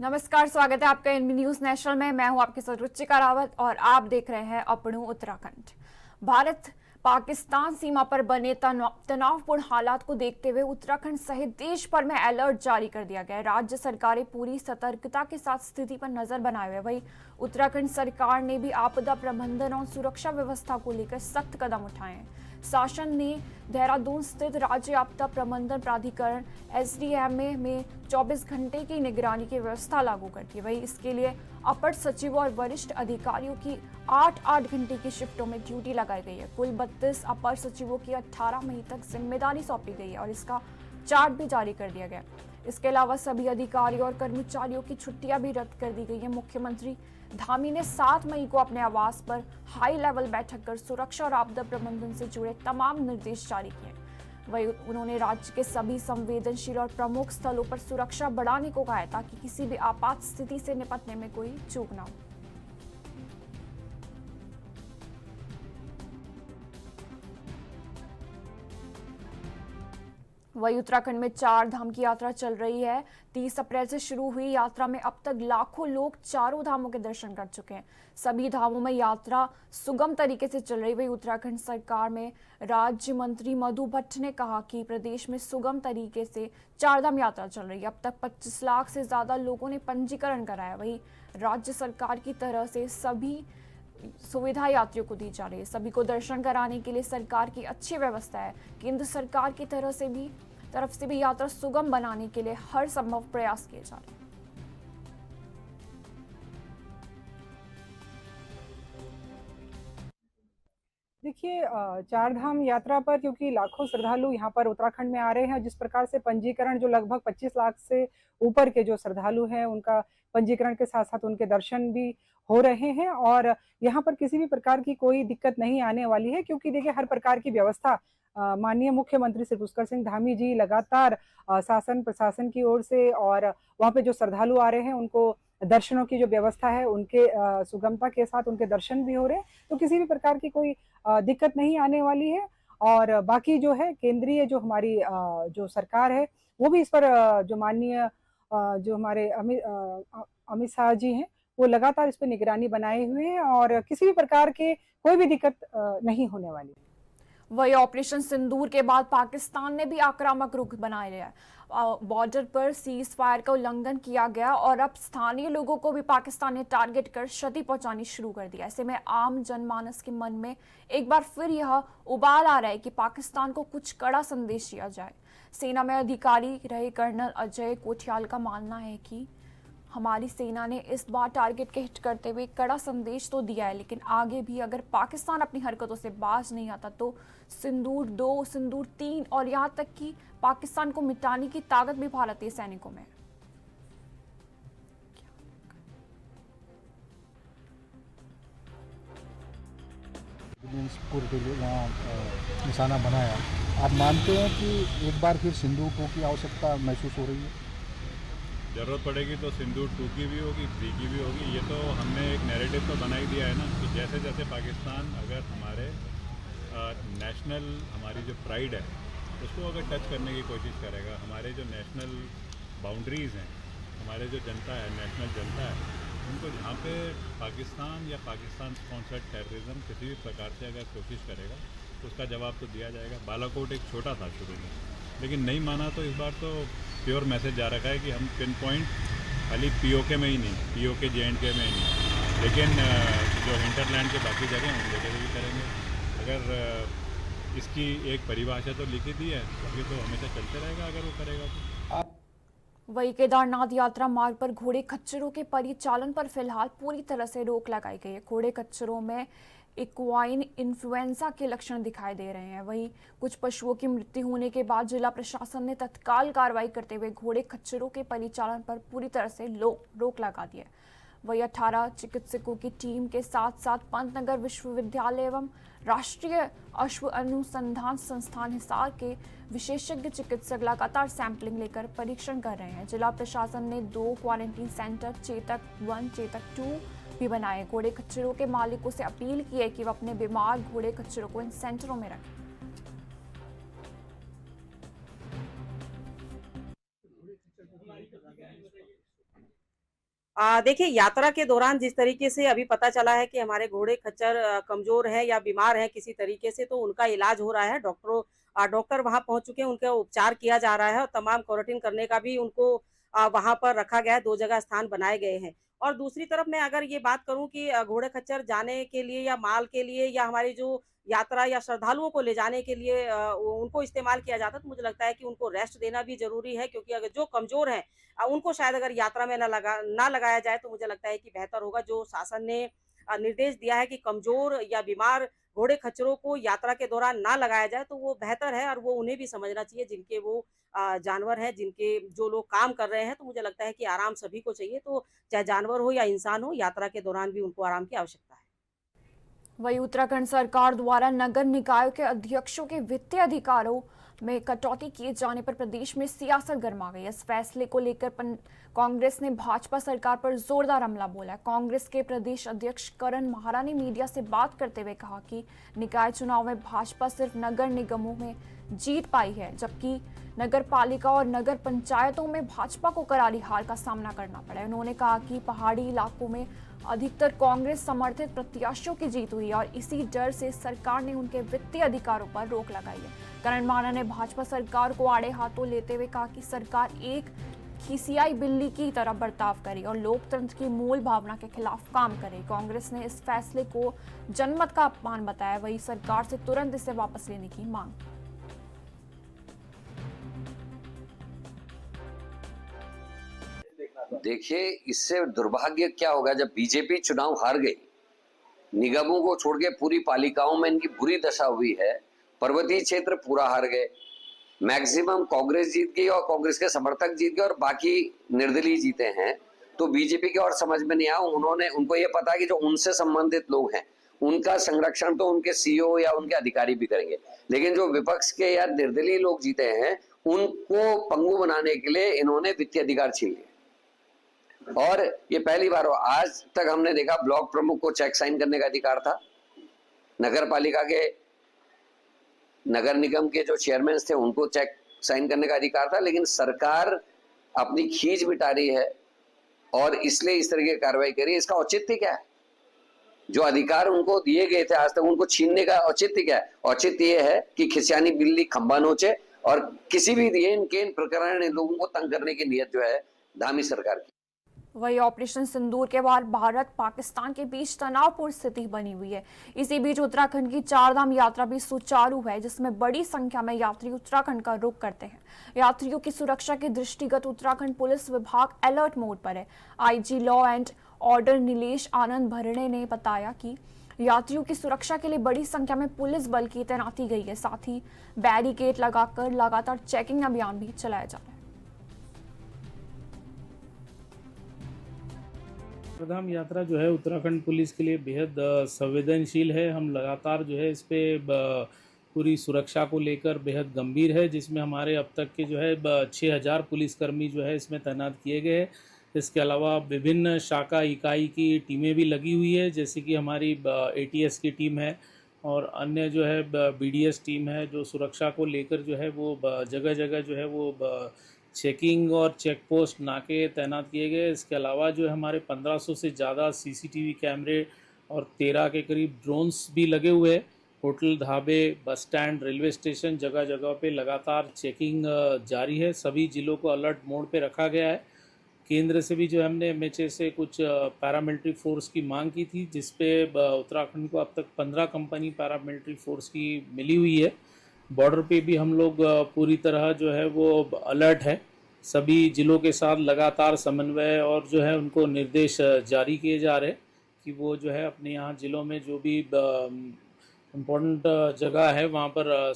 नमस्कार, स्वागत है आपका एनबी न्यूज नेशनल में। मैं हूं आपके साथ रुचिका रावत और आप देख रहे हैं अपनू उत्तराखंड। भारत पाकिस्तान सीमा पर बने तनावपूर्ण हालात को देखते हुए उत्तराखंड सहित देश भर में अलर्ट जारी कर दिया गया है। राज्य सरकारें पूरी सतर्कता के साथ स्थिति पर नजर बनाए हुए। वहीं उत्तराखंड सरकार ने भी आपदा प्रबंधन और सुरक्षा व्यवस्था को लेकर सख्त कदम उठाए हैं। शासन ने देहरादून स्थित राज्य आपदा प्रबंधन प्राधिकरण एसडीएमए में 24 घंटे की निगरानी की व्यवस्था लागू कर दी। वहीं इसके लिए अपर सचिवों और वरिष्ठ अधिकारियों की 8-8 घंटे की शिफ्टों में ड्यूटी लगाई गई है। कुल 32 अपर सचिवों की 18 मई तक जिम्मेदारी सौंपी गई है और इसका चार्ट भी जारी कर दिया गया। इसके अलावा सभी अधिकारियों और कर्मचारियों की छुट्टियां भी रद्द कर दी गई है। मुख्यमंत्री धामी ने 7 मई को अपने आवास पर हाई लेवल बैठक कर सुरक्षा और आपदा प्रबंधन से जुड़े तमाम निर्देश जारी किए। वहीं उन्होंने राज्य के सभी संवेदनशील और प्रमुख स्थलों पर सुरक्षा बढ़ाने को कहा है ताकि किसी भी आपात स्थिति से निपटने में कोई चूक ना हो। वही उत्तराखंड में 4 धाम की यात्रा चल रही है। 30 अप्रैल से शुरू हुई यात्रा में अब तक लाखों लोग चारों धामों के दर्शन कर चुके हैं। सभी धामों में यात्रा सुगम तरीके से चल रही। वही उत्तराखंड सरकार में राज्य मंत्री मधु भट्ट ने कहा कि प्रदेश में सुगम तरीके से 4 धाम यात्रा चल रही है। अब तक 25 लाख से ज्यादा लोगों ने पंजीकरण कराया। वही राज्य सरकार की तरह से सभी सुविधा यात्रियों को दी जा रही है। सभी को दर्शन कराने के लिए सरकार की अच्छी व्यवस्था है। केंद्र सरकार की तरफ से भी यात्रा सुगम बनाने के लिए हर संभव प्रयास किए जा रहे हैं। देखिए, चार धाम यात्रा पर क्योंकि लाखों श्रद्धालु यहाँ पर उत्तराखंड में आ रहे हैं, जिस प्रकार से पंजीकरण जो लगभग 25 लाख से ऊपर के जो श्रद्धालु हैं उनका पंजीकरण के साथ साथ उनके दर्शन भी हो रहे हैं और यहाँ पर किसी भी प्रकार की कोई दिक्कत नहीं आने वाली है, क्योंकि देखिए हर प्रकार की व्यवस्था माननीय मुख्यमंत्री श्री पुष्कर सिंह धामी जी लगातार शासन प्रशासन की ओर से और वहाँ पे जो श्रद्धालु आ रहे हैं उनको दर्शनों की जो व्यवस्था है उनके सुगमता के साथ उनके दर्शन भी हो रहे हैं, तो किसी भी प्रकार की कोई दिक्कत नहीं आने वाली है। और बाकी जो है केंद्रीय जो हमारी जो सरकार है वो भी इस पर जो माननीय जो हमारे अमित शाह जी हैं वो लगातार इस पर निगरानी बनाए हुए हैं और किसी भी प्रकार के कोई भी दिक्कत नहीं होने वाली। वही ऑपरेशन सिंदूर के बाद पाकिस्तान ने भी आक्रामक रुख बना लिया है। बॉर्डर पर सीज फायर का उल्लंघन किया गया और अब स्थानीय लोगों को भी पाकिस्तान ने टारगेट कर क्षति पहुंचानी शुरू कर दी। ऐसे में आम जनमानस के मन में एक बार फिर यह उबाल आ रहा है कि पाकिस्तान को कुछ कड़ा संदेश दिया जाए। सेना में अधिकारी रहे कर्नल अजय कोठियाल का मानना है कि हमारी सेना ने इस बार टारगेट के हिट करते हुए कड़ा संदेश तो दिया है, लेकिन आगे भी अगर पाकिस्तान अपनी हरकतों से बाज नहीं आता तो सिंदूर 2, सिंदूर 3 और यहां तक कि पाकिस्तान को मिटाने की ताकत भी भारतीय सैनिकों में है। के लिए वहाँ निशाना बनाया। आप मानते हैं कि एक बार फिर सिंदूर 2 की आवश्यकता महसूस हो रही है? ज़रूरत पड़ेगी तो सिंदूर 2 की भी होगी, 3 की भी होगी। ये तो हमने एक नैरेटिव तो बना ही दिया है ना कि जैसे जैसे पाकिस्तान अगर हमारे नेशनल हमारी जो प्राइड है उसको अगर टच करने की कोशिश करेगा, हमारे जो नेशनल बाउंड्रीज़ हैं, हमारे जो जनता है, नेशनल जनता है, उनको जहाँ पे पाकिस्तान या पाकिस्तान स्पॉन्सर्ड टेररिज्म किसी भी प्रकार से अगर कोशिश करेगा तो उसका जवाब तो दिया जाएगा। बालाकोट एक छोटा था शुरू में, लेकिन नहीं माना तो इस बार तो प्योर मैसेज जा रखा है कि हम पिन पॉइंट खाली पीओके में ही नहीं, पीओके जेएंडके में ही नहीं, लेकिन जो हिंटरलैंड के बाकी जगह उन जगह भी करेंगे। अगर इसकी एक परिभाषा तो लिखी दी है तो ये तो हमेशा चलते रहेगा अगर वो करेगा तो। वही केदारनाथ यात्रा मार्ग पर घोड़े खच्चरों के परिचालन पर फिलहाल पूरी तरह से रोक लगाई गई है। घोड़े खच्चरों में इक्वाइन इन्फ्लुएंजा के लक्षण दिखाई दे रहे हैं। वहीं कुछ पशुओं की मृत्यु होने के बाद जिला प्रशासन ने तत्काल कार्रवाई करते हुए घोड़े खच्चरों के परिचालन पर पूरी तरह से रोक लगा दी है। वही 18 चिकित्सकों की टीम के साथ साथ पंतनगर विश्वविद्यालय एवं राष्ट्रीय अश्व अनुसंधान संस्थान हिसार के विशेषज्ञ चिकित्सक लगातार सैंपलिंग लेकर परीक्षण कर रहे हैं। जिला प्रशासन ने 2 क्वारंटीन सेंटर चेतक 1, चेतक 2 भी बनाए। घोड़े खच्चरों के मालिकों से अपील की है कि वह अपने बीमार घोड़े खच्चरों को इन सेंटरों में रखें। देखिए, यात्रा के दौरान जिस तरीके से अभी पता चला है कि हमारे घोड़े खच्चर कमज़ोर हैं या बीमार हैं किसी तरीके से, तो उनका इलाज हो रहा है। डॉक्टर वहाँ पहुँच चुके हैं, उनका उपचार किया जा रहा है और तमाम क्वारंटीन करने का भी उनको वहाँ पर रखा गया है, 2 जगह स्थान बनाए गए हैं। और दूसरी तरफ मैं अगर ये बात करूँ कि घोड़े खच्चर जाने के लिए या माल के लिए या हमारी जो यात्रा या श्रद्धालुओं को ले जाने के लिए उनको इस्तेमाल किया जाता है, तो मुझे लगता है कि उनको रेस्ट देना भी ज़रूरी है, क्योंकि अगर जो कमज़ोर हैं उनको शायद अगर यात्रा में ना लगाया जाए तो मुझे लगता है कि बेहतर होगा। जो शासन ने निर्देश दिया है कि कमज़ोर या बीमार घोड़े खच्चरों को यात्रा के दौरान ना लगाया जाए, तो वो बेहतर है और वो उन्हें भी समझना चाहिए जिनके वो जानवर हैं, जिनके जो लोग काम कर रहे हैं, तो मुझे लगता है कि आराम सभी को चाहिए। तो चाहे जानवर हो या इंसान हो, यात्रा के दौरान भी उनको आराम की आवश्यकता है। वहीं उत्तराखंड सरकार द्वारा नगर निकायों के अध्यक्षों के वित्तीय अधिकारों में कटौती किए जाने पर प्रदेश में सियासत गर्मा गई। इस फैसले को लेकर कांग्रेस ने भाजपा सरकार पर जोरदार हमला बोला। कांग्रेस के प्रदेश अध्यक्ष करण माहरा ने मीडिया से बात करते हुए कहा कि निकाय चुनाव में भाजपा सिर्फ नगर निगमों में जीत पाई है, जबकि नगर पालिका और नगर पंचायतों में भाजपा को करारी हार का सामना करना पड़ा। उन्होंने कहा कि पहाड़ी इलाकों में अधिकतर कांग्रेस समर्थित प्रत्याशियों की जीत हुई और इसी डर से सरकार ने उनके वित्तीय अधिकारों पर रोक लगाई है। करण माहरा ने भाजपा सरकार को आड़े हाथों लेते हुए कहा कि सरकार एक खिसियाई बिल्ली की तरह बर्ताव करे और लोकतंत्र की मूल भावना के खिलाफ काम करे। कांग्रेस ने इस फैसले को जनमत का अपमान बताया, वही सरकार से तुरंत इसे वापस लेने की मांग। देखिए, इससे दुर्भाग्य क्या होगा जब बीजेपी चुनाव हार गई, निगमों को छोड़ के पूरी पालिकाओं में इनकी बुरी दशा हुई है, पर्वतीय क्षेत्र पूरा हार गए, मैक्सिमम कांग्रेस जीत गई और कांग्रेस के समर्थक जीत गए और बाकी निर्दलीय जीते हैं। तो बीजेपी के और समझ में नहीं आया, उनको ये पता है कि जो उनसे संबंधित लोग हैं उनका संरक्षण तो उनके सीईओ या उनके अधिकारी भी करेंगे, लेकिन जो विपक्ष के या निर्दलीय लोग जीते हैं उनको पंगु बनाने के लिए इन्होंने वित्तीय अधिकार छीन लिए। और ये पहली बार हो, आज तक हमने देखा ब्लॉक प्रमुख को चेक साइन करने का अधिकार था, नगर पालिका के नगर निगम के जो चेयरमैन थे उनको चेक साइन करने का अधिकार था, लेकिन सरकार अपनी खींच बिटा रही है और इसलिए इस तरह की कार्रवाई करी। इसका औचित्य क्या है? जो अधिकार उनको दिए गए थे आज तक उनको छीनने का औचित्य क्या है? औचित्य ये है कि खिसियानी बिल्ली खंबा नोचे और किसी भी इनके प्रकरण लोगों को तंग करने की नीयत जो है धामी सरकार की। वही ऑपरेशन सिंदूर के बाद भारत पाकिस्तान के बीच तनावपूर्ण स्थिति बनी हुई है। इसी बीच उत्तराखंड की चारधाम यात्रा भी सुचारू है, जिसमें बड़ी संख्या में यात्री उत्तराखंड का रुख करते हैं। यात्रियों की सुरक्षा के दृष्टिगत उत्तराखंड पुलिस विभाग अलर्ट मोड पर है। IG law and order Nilesh Anand Bharne ने बताया कि यात्रियों की सुरक्षा के लिए बड़ी संख्या में पुलिस बल की तैनाती गई है। साथ ही बैरिकेड लगाकर लगातार चेकिंग अभियान भी चलाया जा रहा है। चारधाम यात्रा जो है उत्तराखंड पुलिस के लिए बेहद संवेदनशील है। हम लगातार जो है इस पे पूरी सुरक्षा को लेकर बेहद गंभीर है, जिसमें हमारे अब तक के जो है 6000 पुलिसकर्मी जो है इसमें तैनात किए गए हैं। इसके अलावा विभिन्न शाखा इकाई की टीमें भी लगी हुई है, जैसे कि हमारी ATS की टीम है और अन्य जो है BDS टीम है, जो सुरक्षा को लेकर जो है वो जगह जगह जो है वो चेकिंग और चेक पोस्ट नाके तैनात किए गए। इसके अलावा जो है हमारे 1500 से ज़्यादा CCTV कैमरे और 13 के करीब ड्रोन्स भी लगे हुए हैं। होटल, ढाबे, बस स्टैंड, रेलवे स्टेशन जगह जगह पे लगातार चेकिंग जारी है। सभी ज़िलों को अलर्ट मोड पे रखा गया है। केंद्र से भी जो हमने MHA से कुछ पैरामिलिट्री फोर्स की मांग की थी, जिस पे उत्तराखंड को अब तक 15 कंपनी पैरामिलिट्री फोर्स की मिली हुई है। बॉर्डर पे भी हम लोग पूरी तरह जो है वो अलर्ट है। सभी ज़िलों के साथ लगातार समन्वय और जो है उनको निर्देश जारी किए जा रहे हैं कि वो जो है अपने यहाँ ज़िलों में जो भी इम्पोर्टेंट जगह है वहाँ पर।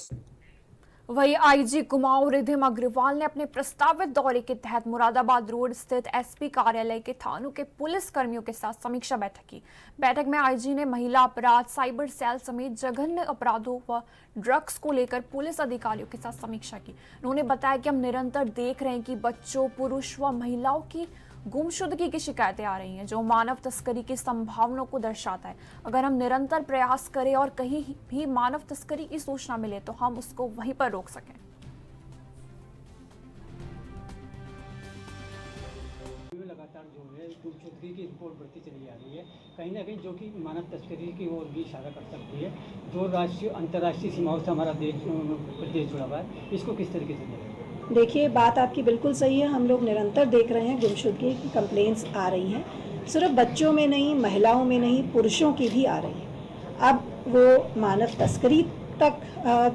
वही आईजी कुमाऊं रिधिम अग्रवाल ने अपने प्रस्तावित दौरे के तहत मुरादाबाद रोड स्थित SP कार्यालय के थानों के पुलिस कर्मियों के साथ समीक्षा बैठक की। बैठक में आईजी ने महिला अपराध, साइबर सेल समेत जघन्य अपराधों व ड्रग्स को लेकर पुलिस अधिकारियों के साथ समीक्षा की। उन्होंने बताया कि हम निरंतर देख रहे हैं कि बच्चों, पुरुष व महिलाओं की गुमशुदगी की शिकायतें आ रही हैं, जो मानव तस्करी की संभावनाओं को दर्शाता है। अगर हम निरंतर प्रयास करें और कहीं भी मानव तस्करी की सूचना मिले तो हम उसको वहीं पर रोक सकें। लगातार जो है गुमशुदगी की रिपोर्ट बढ़ती चली जा रही है, कहीं ना कहीं जो कि मानव तस्करी की ओर भी इशारा कर सकती है। जो राष्ट्रीय अंतर्राष्ट्रीय सीमाओं से हमारा प्रदेश जुड़ा हुआ है, इसको किस तरीके से देखें? देखिए, बात आपकी बिल्कुल सही है। हम लोग निरंतर देख रहे हैं गुमशुदगी की कंप्लेंट्स आ रही हैं, सिर्फ बच्चों में नहीं, महिलाओं में नहीं, पुरुषों की भी आ रही है। अब वो मानव तस्करी तक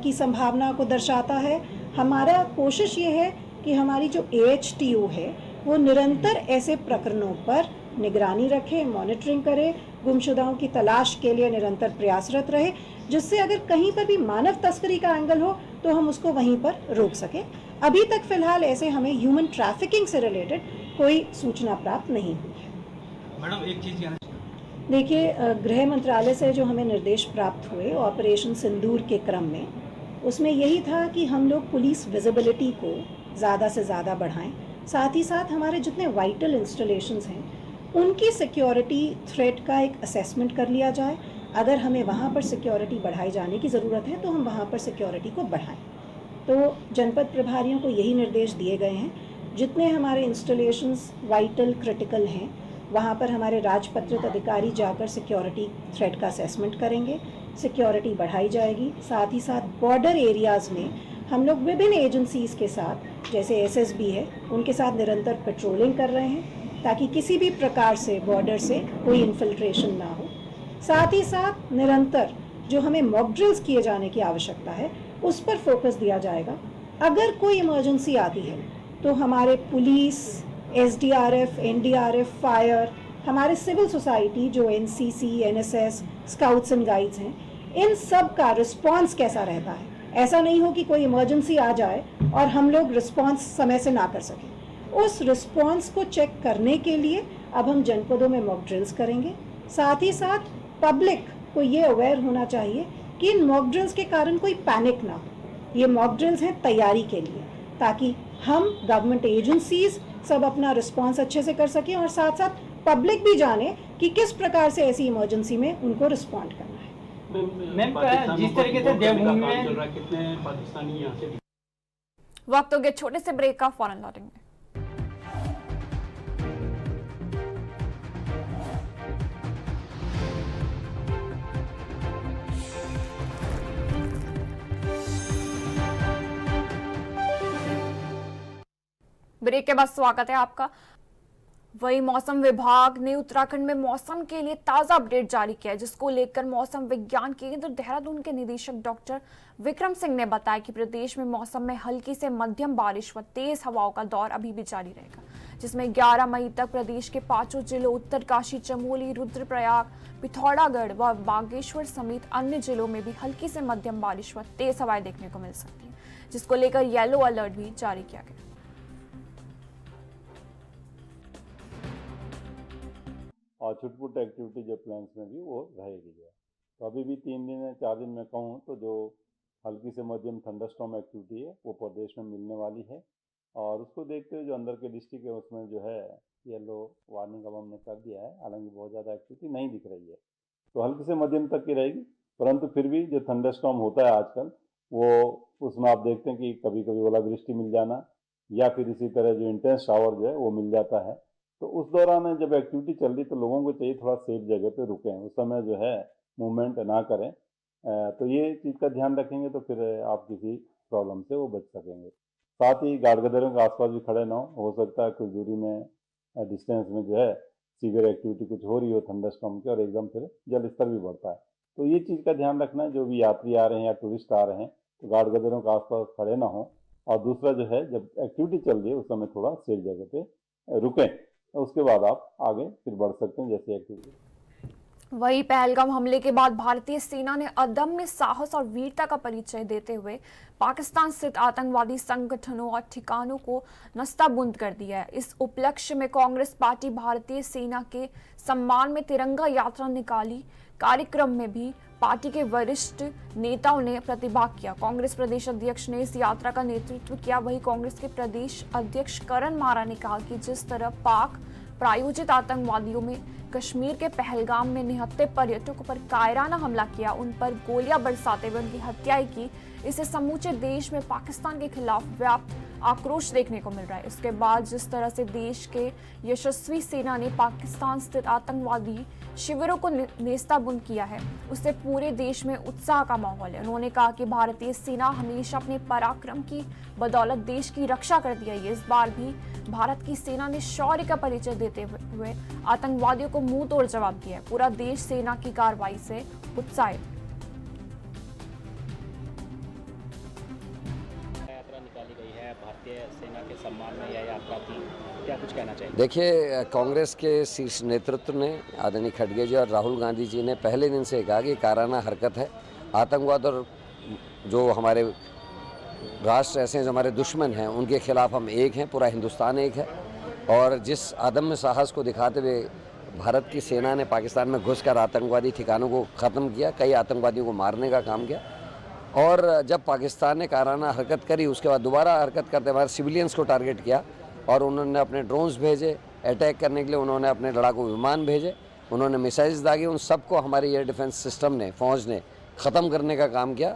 की संभावना को दर्शाता है। हमारा कोशिश ये है कि हमारी जो AHTO है वो निरंतर ऐसे प्रकरणों पर निगरानी रखे, मॉनिटरिंग करे, गुमशुदाओं की तलाश के लिए निरंतर प्रयासरत रहे, जिससे अगर कहीं पर भी मानव तस्करी का एंगल हो तो हम उसको वहीं पर रोक सकें। अभी तक फिलहाल ऐसे हमें ह्यूमन ट्रैफिकिंग से रिलेटेड कोई सूचना प्राप्त नहीं हुई है। मैडम, एक चीज़ देखिए, गृह मंत्रालय से जो हमें निर्देश प्राप्त हुए ऑपरेशन सिंदूर के क्रम में, उसमें यही था कि हम लोग पुलिस विजिबिलिटी को ज़्यादा से ज़्यादा बढ़ाएं, साथ ही साथ हमारे जितने वाइटल इंस्टॉलेशंस हैं उनकी सिक्योरिटी थ्रेट का एक असेसमेंट कर लिया जाए। अगर हमें वहाँ पर सिक्योरिटी बढ़ाई जाने की ज़रूरत है तो हम वहाँ पर सिक्योरिटी को बढ़ाएं। तो जनपद प्रभारियों को यही निर्देश दिए गए हैं, जितने हमारे इंस्टॉलेशंस वाइटल क्रिटिकल हैं वहाँ पर हमारे राजपत्रित अधिकारी जाकर सिक्योरिटी थ्रेट का असेसमेंट करेंगे, सिक्योरिटी बढ़ाई जाएगी। साथ ही साथ बॉर्डर एरियाज़ में हम लोग विभिन्न एजेंसीज़ के साथ, जैसे SSB है, उनके साथ निरंतर पेट्रोलिंग कर रहे हैं ताकि किसी भी प्रकार से बॉर्डर से कोई इन्फिल्ट्रेशन ना हो। साथ ही साथ निरंतर जो हमें मॉक ड्रिल्स किए जाने की आवश्यकता है उस पर फोकस दिया जाएगा। अगर कोई इमरजेंसी आती है तो हमारे पुलिस, SDRF, NDRF, फायर, हमारे सिविल सोसाइटी जो NCC, NSS, scouts and guides हैं, इन सब का रिस्पांस कैसा रहता है। ऐसा नहीं हो कि कोई इमरजेंसी आ जाए और हम लोग रिस्पांस समय से ना कर सकें। उस रिस्पांस को चेक करने के लिए अब हम जनपदों में मॉक ड्रिल्स करेंगे। साथ ही साथ पब्लिक को ये अवेयर होना चाहिए कि इन मॉक ड्रिल्स के कारण कोई पैनिक ना हो। ये मॉक ड्रिल्स हैं तैयारी के लिए, ताकि हम गवर्नमेंट एजेंसीज सब अपना रिस्पांस अच्छे से कर सकें और साथ साथ पब्लिक भी जाने कि किस प्रकार से ऐसी इमरजेंसी में उनको रिस्पॉन्ड करना है। मैम, जिस तरीके से देवभूमि में चल रहा है, कितने पाकिस्तानी यहाँ से। वक्त हो गया छोटे से ब्रेक का, फौरन लौटेंगे। ब्रेक के बाद स्वागत है आपका। वही मौसम विभाग ने उत्तराखंड में मौसम के लिए ताजा अपडेट जारी किया है, जिसको लेकर मौसम विज्ञान केंद्र देहरादून के निदेशक डॉक्टर विक्रम सिंह ने बताया कि प्रदेश में मौसम में हल्की से मध्यम बारिश व तेज हवाओं का दौर अभी भी जारी रहेगा, जिसमें 11 मई तक प्रदेश के 5 जिलों उत्तरकाशी, चमोली, रुद्रप्रयाग, पिथौरागढ़ व बागेश्वर समेत अन्य जिलों में भी हल्की से मध्यम बारिश व तेज हवाएं देखने को मिल सकती है, जिसको लेकर येलो अलर्ट भी जारी किया गया। और छुटपुट एक्टिविटी जो प्लान्स में भी वो रहेगी। तो अभी भी 3 दिन या 4 दिन में कहूँ तो जो हल्की से मध्यम थंडरस्टॉर्म एक्टिविटी है वो प्रदेश में मिलने वाली है, और उसको देखते हुए जो अंदर के डिस्ट्रिक्ट है उसमें जो है येलो वार्निंग अब हमने कर दिया है। हालांकि बहुत ज़्यादा एक्टिविटी नहीं दिख रही है, तो हल्की से मध्यम तक की रहेगी, परंतु फिर भी जो थंडरस्टॉर्म होता है आजकल वो उसमें आप देखते हैं कि कभी कभी ओलावृष्टि मिल जाना या फिर इसी तरह जो इंटेंस शावर जो है वो मिल जाता है। तो उस दौरान जब एक्टिविटी चल रही तो लोगों को चाहिए थोड़ा सेफ जगह पे रुकें, उस समय जो है मूवमेंट ना करें। तो ये चीज़ का ध्यान रखेंगे तो फिर आप किसी प्रॉब्लम से वो बच सकेंगे। साथ ही गाड़गदरों के आसपास भी खड़े ना हो सकता है कुछ दूरी में डिस्टेंस में जो है सीवियर एक्टिविटी कुछ हो रही हो थंडरस्टॉर्म की और एकदम फिर जल स्तर भी बढ़ता है। तो ये चीज़ का ध्यान रखना है, जो भी यात्री आ रहे हैं या टूरिस्ट आ रहे हैं तो गाड़गदरों के आसपास खड़े ना हो। और दूसरा जो है जब एक्टिविटी चल रही है उस समय थोड़ा सेफ जगह पे रुकें, उसके बाद आप आगे फिर बढ़ सकते हैं जैसे एक्टिविटी। वही पहलगाम हमले के बाद भारतीय सेना ने अदम्य साहस और वीरता का परिचय देते हुए पाकिस्तान स्थित आतंकवादी संगठनों और ठिकानों को नस्ताबुंद कर दिया है। इस उपलक्ष्य में कांग्रेस पार्टी भारतीय सेना के सम्मान में तिरंगा यात्रा निकाली। कार्यक्रम में भी पार्टी के वरिष्ठ नेताओं ने प्रतिभाग किया। कांग्रेस प्रदेश अध्यक्ष ने इस यात्रा का नेतृत्व किया। वहीं कांग्रेस के प्रदेश अध्यक्ष करण मारा ने कहा कि जिस तरह पाक प्रायोजित आतंकवादियों में कश्मीर के पहलगाम में निहत्थे पर्यटकों पर कायराना हमला किया, उन पर गोलियां बरसाते हुए उनकी हत्याएं की, इससे समूचे देश में पाकिस्तान के खिलाफ व्याप्त आक्रोश देखने को मिल रहा है। इसके बाद जिस तरह से देश के यशस्वी सेना ने पाकिस्तान स्थित आतंकवादी शिविरों को नेस्ताबुंद किया है, उससे पूरे देश में उत्साह का माहौल है। उन्होंने कहा कि भारतीय सेना हमेशा अपने पराक्रम की बदौलत देश की रक्षा करती है। इस बार भी भारत की सेना ने शौर्य का परिचय देते हुए आतंकवादियों को मुंह तोड़ जवाब दिया है। पूरा देश सेना की कार्रवाई से उत्साहित। यात्रा निकाली गई है भारतीय सेना के सम्मान में, यह यात्रा थी, क्या कुछ कहना चाहिए? देखिए, कांग्रेस के शीर्ष नेतृत्व ने, आदरणीय खड़गे जी और राहुल गांधी जी ने पहले दिन से कहा कि काराना हरकत है। आतंकवाद और जो हमारे राष्ट्र ऐसे हैं जो हमारे दुश्मन हैं, उनके खिलाफ हम एक हैं, पूरा हिंदुस्तान एक है। और जिस अदम्य साहस को दिखाते हुए भारत की सेना ने पाकिस्तान में घुसकर आतंकवादी ठिकानों को ख़त्म किया, कई आतंकवादियों को मारने का काम किया। और जब पाकिस्तान ने काराना हरकत करी, उसके बाद दोबारा हरकत करते हमारे सिविलियंस को टारगेट किया और उन्होंने अपने ड्रोन्स भेजे अटैक करने के लिए, उन्होंने अपने लड़ाकू विमान भेजे, उन्होंने मिसाइल्स दागे। उन सबको हमारे एयर डिफेंस सिस्टम ने, फौज ने ख़त्म करने का काम किया।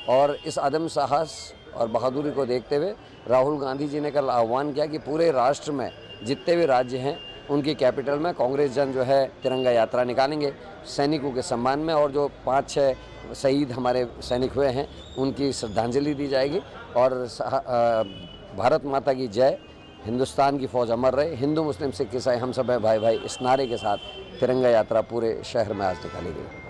और इस अदम साहस और बहादुरी को देखते हुए राहुल गांधी जी ने कल आह्वान किया कि पूरे राष्ट्र में जितने भी राज्य हैं उनकी कैपिटल में कांग्रेस जन जो है तिरंगा यात्रा निकालेंगे सैनिकों के सम्मान में। और जो 5-6 शहीद हमारे सैनिक हुए हैं उनकी श्रद्धांजलि दी जाएगी। और भारत माता की जय, हिंदुस्तान की फौज अमर रहे, हिंदू मुस्लिम सिख ईसाई हम सब हैं भाई भाई, इस नारे के साथ तिरंगा यात्रा पूरे शहर में आज निकाली गई।